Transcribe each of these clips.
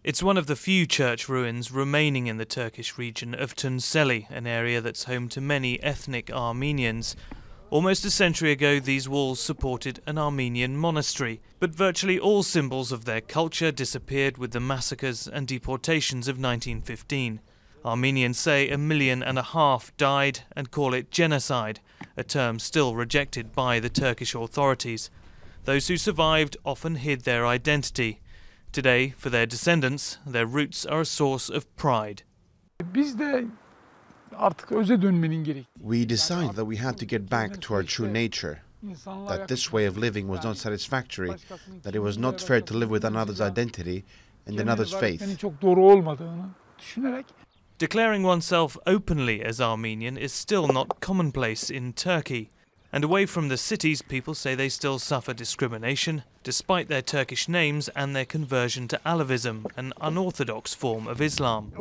It's one of the few church ruins remaining in the Turkish region of Tunceli, an area that's home to many ethnic Armenians. Almost a century ago, these walls supported an Armenian monastery, but virtually all symbols of their culture disappeared with the massacres and deportations of 1915. Armenians say 1.5 million died and call it genocide, a term still rejected by the Turkish authorities. Those who survived often hid their identity. Today, for their descendants, their roots are a source of pride. We decided that we had to get back to our true nature, that this way of living was not satisfactory, that it was not fair to live with another's identity and another's faith. Declaring oneself openly as Armenian is still not commonplace in Turkey. And away from the cities, people say they still suffer discrimination, despite their Turkish names and their conversion to Alevism, an unorthodox form of Islam.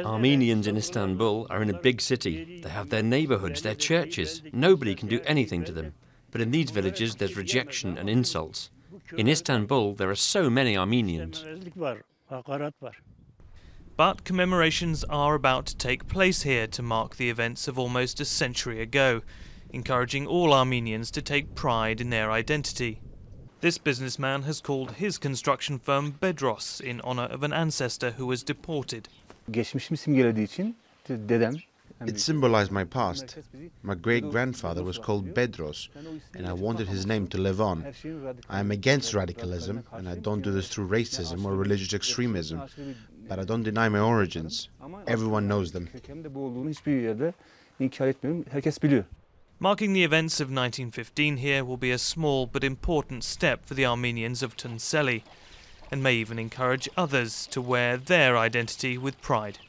Armenians in Istanbul are in a big city. They have their neighbourhoods, their churches. Nobody can do anything to them. But in these villages, there's rejection and insults. In Istanbul, there are so many Armenians. But commemorations are about to take place here to mark the events of almost a century ago, encouraging all Armenians to take pride in their identity. This businessman has called his construction firm Bedros in honour of an ancestor who was deported. It symbolized my past. My great-grandfather was called Bedros, and I wanted his name to live on. I am against radicalism, and I don't do this through racism or religious extremism, but I don't deny my origins. Everyone knows them. Marking the events of 1915 here will be a small but important step for the Armenians of Tunceli, and may even encourage others to wear their identity with pride.